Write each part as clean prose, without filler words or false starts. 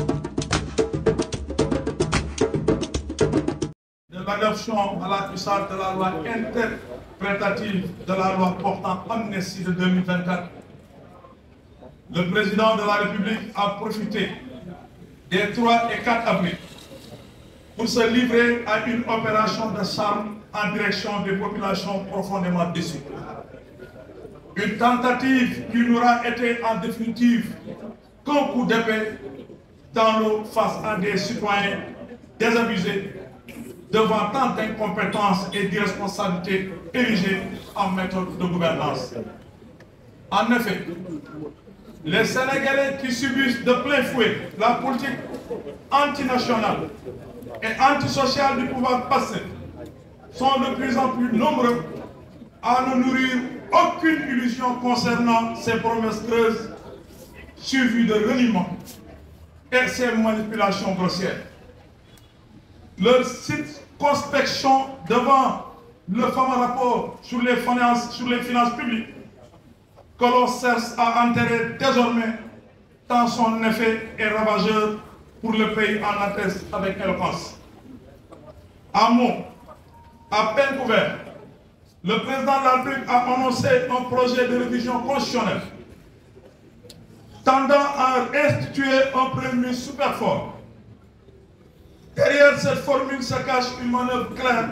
De l'adoption à la puissance de la loi interprétative de la loi portant amnistie de 2024, le président de la République a profité des 3 et 4 avril pour se livrer à une opération de charme en direction des populations profondément déçues. Une tentative qui n'aura été en définitive qu'un coup d'épée dans l'eau face à des citoyens désabusés devant tant d'incompétences et d'irresponsabilités érigées en méthode de gouvernance. En effet, les Sénégalais qui subissent de plein fouet la politique antinationale et antisociale du pouvoir passé sont de plus en plus nombreux à ne nourrir aucune illusion concernant ces promesses creuses suivies de reniement et ces manipulations grossières. Leur circonspection devant le fameux rapport sur les finances publiques que l'on cherche à enterrer désormais tant son effet est ravageur pour le pays en atteste avec éloquence. En mots, à peine couvert, le président de la République a annoncé un projet de révision constitutionnelle tendant à instituer un premier ministre super fort. Derrière cette formule se cache une manœuvre claire,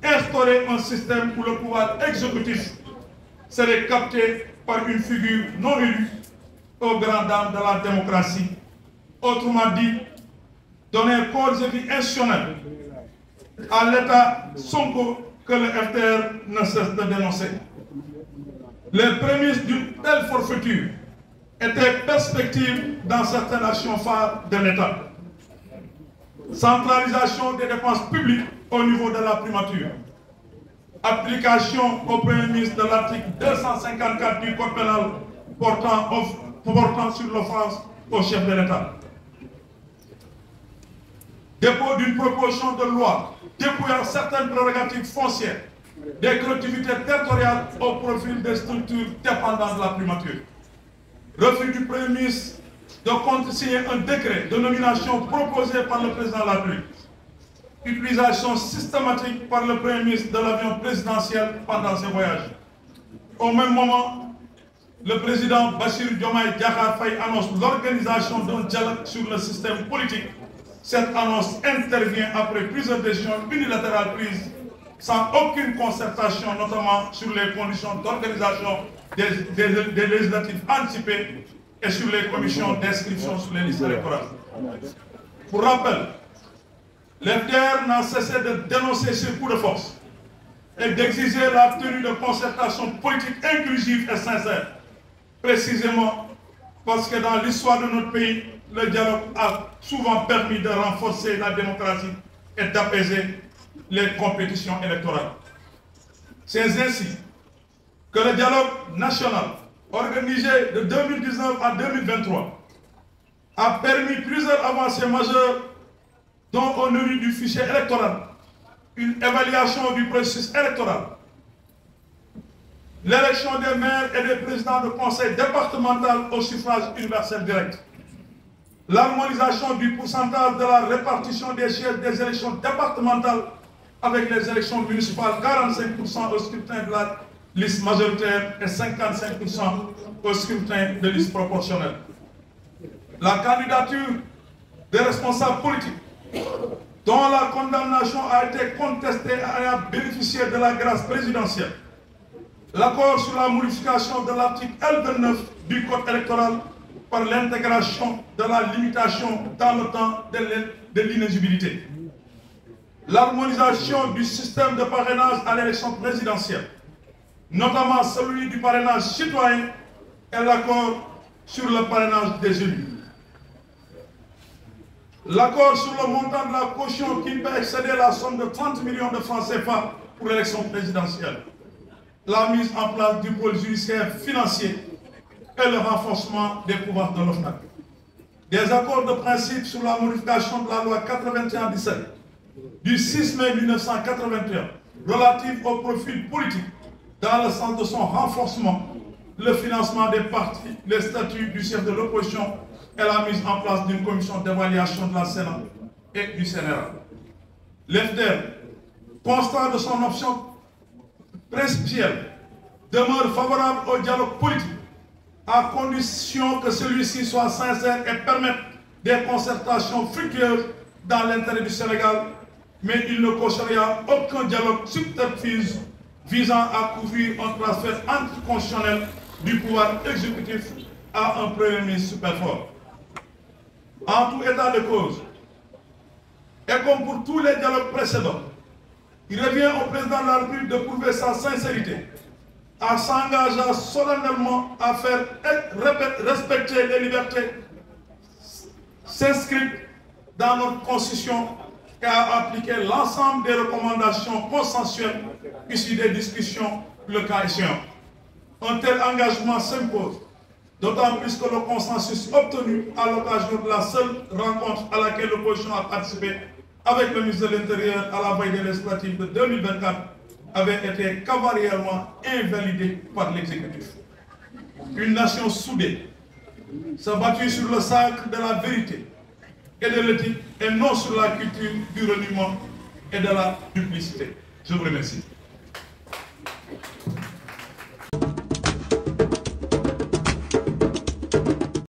instaurer un système où le pouvoir exécutif serait capté par une figure non élue aux grandes dames de la démocratie. Autrement dit, donner corps et vie institutionnelle à l'État Sonko que le FDR ne cesse de dénoncer. Les prémices d'une telle forfaiture étaient perspectives dans certaines actions phares de l'État. Centralisation des dépenses publiques au niveau de la primature. Application au Premier ministre de l'article 254 du Code pénal portant sur l'offense au chef de l'État. Dépôt d'une proposition de loi dépouillant certaines prérogatives foncières des collectivités territoriales au profil des structures dépendantes de la primature. Refus du Premier ministre de contresigner un décret de nomination proposé par le président de la République. Utilisation systématique par le Premier ministre de l'avion présidentiel pendant ses voyages. Au même moment, le président Bassirou Diomaye Diakhar Faye annonce l'organisation d'un dialogue sur le système politique. Cette annonce intervient après plusieurs décisions unilatérales prises sans aucune concertation, notamment sur les conditions d'organisation des législatives anticipées et sur les commissions d'inscription sur les listes électorales. Pour rappel, l'FDR n'a cessé de dénoncer ces coups de force et d'exiger la tenue de concertation politique inclusive et sincère, précisément parce que dans l'histoire de notre pays, le dialogue a souvent permis de renforcer la démocratie et d'apaiser les compétitions électorales. C'est ainsi que le dialogue national, organisé de 2019 à 2023, a permis plusieurs avancées majeures, dont au niveau du fichier électoral, une évaluation du processus électoral, l'élection des maires et des présidents de conseil départemental au suffrage universel direct, l'harmonisation du pourcentage de la répartition des sièges des élections départementales avec les élections municipales, 45% au scrutin de la liste majoritaire et 55% au scrutin de liste proportionnelle. La candidature des responsables politiques dont la condamnation a été contestée et a bénéficié de la grâce présidentielle. L'accord sur la modification de l'article L29 du Code électoral par l'intégration de la limitation dans le temps de l'inéligibilité. L'harmonisation du système de parrainage à l'élection présidentielle, notamment celui du parrainage citoyen et l'accord sur le parrainage des élus. L'accord sur le montant de la caution qui peut excéder la somme de 30 millions de francs CFA pour l'élection présidentielle. La mise en place du pôle judiciaire financier et le renforcement des pouvoirs de l'OFNAC. Des accords de principe sur la modification de la loi 81-17 du 6 mai 1981 relative au profil politique dans le sens de son renforcement, le financement des partis, les statuts du chef de l'opposition, et la mise en place d'une commission d'évaluation de la Sénat et du CNRA. L'FDR, constant de son option principielle, demeure favorable au dialogue politique, à condition que celui-ci soit sincère et permette des concertations fructueuses dans l'intérêt du Sénégal, mais il ne cautionnera aucun dialogue subterfuge visant à couvrir un transfert anticonstitutionnel du pouvoir exécutif à un Premier ministre super fort. En tout état de cause, et comme pour tous les dialogues précédents, il revient au président de la République de prouver sa sincérité, en s'engageant solennellement à faire respecter les libertés s'inscrites dans notre Constitution et à appliquer l'ensemble des recommandations consensuelles issues des discussions, le cas échéant. Un tel engagement s'impose, d'autant plus que le consensus obtenu à l'occasion de la seule rencontre à laquelle l'opposition a participé avec le ministre de l'Intérieur à la veille des législatives de 2024 avait été cavalièrement invalidé par l'exécutif. Une nation soudée, se battue sur le sacre de la vérité et de l'éthique et non sur la culture du reniement et de la duplicité. Je vous remercie.